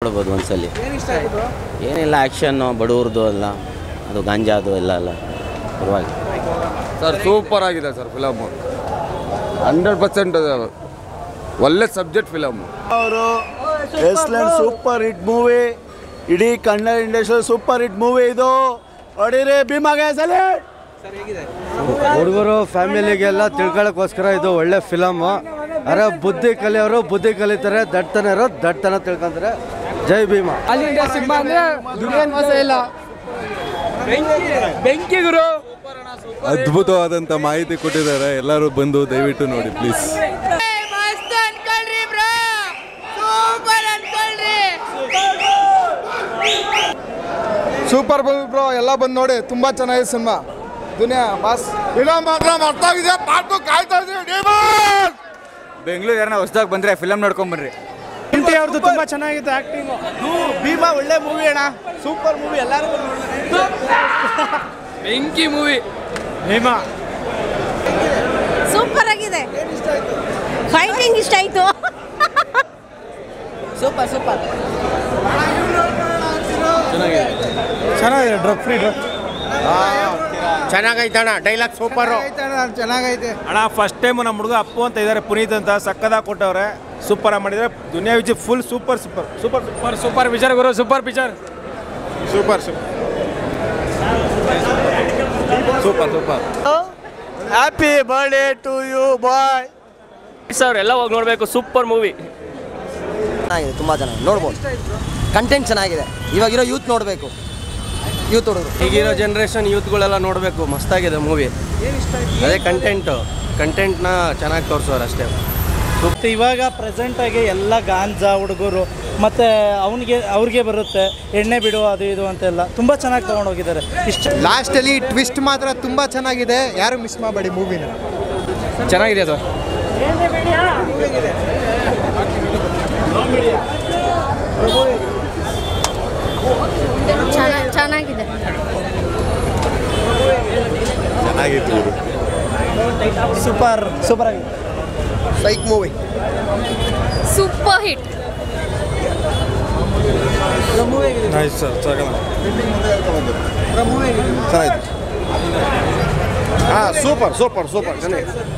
ನೋಡ್ಬೋದು ಒಂದ್ಸಲಿ. ಏನಿಲ್ಲ, ಆ್ಯಕ್ಷನ್ನು ಬಡವ್ರದ್ದು ಎಲ್ಲ, ಅದು ಗಾಂಜಾದು ಎಲ್ಲ ಅಲ್ಲ, ಪರವಾಗಿ ಸರ್. ಸೂಪರ್ ಆಗಿದೆ ಸರ್ ಫಿಲಮು, 100% ಒಳ್ಳೆ ಸಬ್ಜೆಕ್ಟ್ ಫಿಲಮು. ಅವರು ಎಕ್ಸಲೆಂಟ್ ಸೂಪರ್ ಹಿಟ್ ಮೂವಿ, ಇಡೀ Kannada industry super hit movie ಇದು. ಹೊಡಿರಿ ಭೀಮಾಗೆ ಸಲಿ. ಹುಡುಗರು ಫ್ಯಾಮಿಲಿಗೆಲ್ಲ ತಿಳ್ಕೊಳ್ಳೋಕ್ಕೋಸ್ಕರ ಇದು ಒಳ್ಳೆ ಫಿಲಮು. ಅರೆ ಬುದ್ಧಿ ಕಲಿಯೋರು ಬುದ್ಧಿ ಕಲಿತಾರೆ, ದಡ್ತನ ಇರೋರು ದಡ್ತನ ತಿಳ್ಕೊಂತಾರೆ. ಜೈ ಭೀಮಾ. ಅಲ್ಲಿಂದ ಸಿನಿಮಾ ಅಂದರೆ ದುನಿಯನ್ ಮೋಸ ಇಲ್ಲ, ಬೆಂಕಿ ಗುರು. ಅದ್ಭುತವಾದಂಥ ಮಾಹಿತಿ ಕೊಟ್ಟಿದ್ದಾರೆ. ಎಲ್ಲರೂ ಬಂದು ದಯವಿಟ್ಟು ನೋಡಿ ಪ್ಲೀಸ್. ಸೂಪರ್ ಬ್ರೋ, ಎಲ್ಲ ಬಂದು ನೋಡಿ, ತುಂಬ ಚೆನ್ನಾಗಿದೆ ಸಿನಿಮಾ. ದುನಿಯಾ ಬಾಸ್ ಫಿಲಮ್ ಮಾತ್ರ ಅರ್ಥಾಗಿದೆ. ಪಾರ್ಟ್ ಕಾಯ್ತಾ ಇದ್ದೀವಿ. ಬೆಂಗಳೂರು ಯಾರನ್ನ ಹೊಸದಾಗಿ ಬಂದರೆ ಫಿಲಮ್ ನೋಡ್ಕೊಂಬರ್ರಿ. ಅವ್ರದ್ದು ತುಂಬ ಚೆನ್ನಾಗಿತ್ತು ಆ್ಯಕ್ಟಿಂಗು. ಭೀಮಾ ಒಳ್ಳೆ ಮೂವಿ ಅಣ್ಣ, ಸೂಪರ್ ಮೂವಿ, ಎಲ್ಲರೂ ಬೆಂಕಿ ಮೂವಿ. ಭೀಮಾ ಸೂಪರ್ ಆಗಿದೆ. ಫೈಟಿಂಗ್ ಇಷ್ಟ ಆಯಿತು. ಸೂಪರ್ ಸೂಪರ್ ಚೆನ್ನಾಗಿದೆ. ಡ್ರಗ್ ಫ್ರೀ ಡ್ರಗ್ ಚೆನ್ನಾಗೈತೆ ಅಣ್ಣ, ಡೈಲಾಗ್ ಸೂಪರು. ಚೆನ್ನಾಗೈತೆ ಅಣ್ಣ. ಫಸ್ಟ್ ಟೈಮು ನಮ್ಮ ಹುಡುಗ ಅಪ್ಪು ಅಂತ ಇದ್ದಾರೆ, ಪುನೀತ್ ಅಂತ, ಸಕ್ಕದಾಗಿ ಕೊಟ್ಟವ್ರೆ. ಸೂಪರಾಗಿ ಮಾಡಿದರೆ. Duniya Vijay full super super super super super picture ಗುರು, super picture. Super super super super. Happy birthday to you boy. Sir ಎಲ್ಲ ಹೋಗಿ ನೋಡಬೇಕು, ಸೂಪರ್ ಮೂವಿ. ಚೆನ್ನಾಗಿದೆ, ತುಂಬ ಚೆನ್ನಾಗಿ ನೋಡ್ಬೋದು. ಕಂಟೆಂಟ್ ಚೆನ್ನಾಗಿದೆ. ಇವಾಗಿರೋ ಯೂತ್ ನೋಡಬೇಕು, ಯೂತ್ ಹುಡುಗರು, ಈಗಿರೋ ಜನ್ರೇಷನ್ ಯೂತ್ಗಳೆಲ್ಲ ನೋಡಬೇಕು. ಮಸ್ತಾಗಿದೆ ಮೂವಿ. ಅದೇ ಕಂಟೆಂಟ್ನ ಚೆನ್ನಾಗಿ ತೋರಿಸೋರು ಅಷ್ಟೇ. ಮತ್ತು ಇವಾಗ ಪ್ರೆಸೆಂಟಾಗಿ ಎಲ್ಲ ಗಾಂಜಾ ಹುಡುಗರು ಮತ್ತು ಅವ್ರಿಗೆ ಬರುತ್ತೆ ಎಣ್ಣೆ ಬಿಡು ಅದು ಇದು ಅಂತೆಲ್ಲ ತುಂಬ ಚೆನ್ನಾಗಿ ತೊಗೊಂಡೋಗಿದ್ದಾರೆ. ಇಷ್ಟ ಲಾಸ್ಟಲ್ಲಿ ಟ್ವಿಸ್ಟ್ ಮಾತ್ರ ತುಂಬ ಚೆನ್ನಾಗಿದೆ, ಯಾರು ಮಿಸ್ ಮಾಡಬೇಡಿ ಮೂವಿನ. ಚೆನ್ನಾಗಿದೆ ಸರ್. ಚೆನ್ನಾಗಿದೆ. ಚೆನ್ನಾಗಿತ್ತು. ಸೂಪರ್ ಸೂಪರ್ ಆಗಿದೆ. Psych movie, super hit. Nice sir, ಚೆನ್ನಾಗಿತ್ತು. ಹಾಂ, ಸೂಪರ್ ಸೂಪರ್ ಸೂಪರ್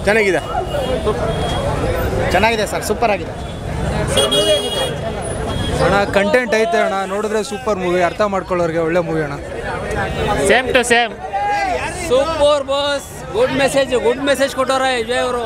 ಚೆನ್ನಾಗಿದೆ. ಚೆನ್ನಾಗಿದೆ ಸರ್, ಸೂಪರ್ ಆಗಿದೆ ಅಣ್ಣ. ಕಂಟೆಂಟ್ ಐತೆ ಅಣ್ಣ, ನೋಡಿದ್ರೆ ಸೂಪರ್ ಮೂವಿ. ಅರ್ಥ ಮಾಡ್ಕೊಳ್ಳೋರಿಗೆ ಒಳ್ಳೆ ಮೂವಿ ಅಣ್ಣ. Same to same. Super boss. Good message ಕೊಟ್ಟವ್ರೆ ವಿಜಯ್ ಅವರು.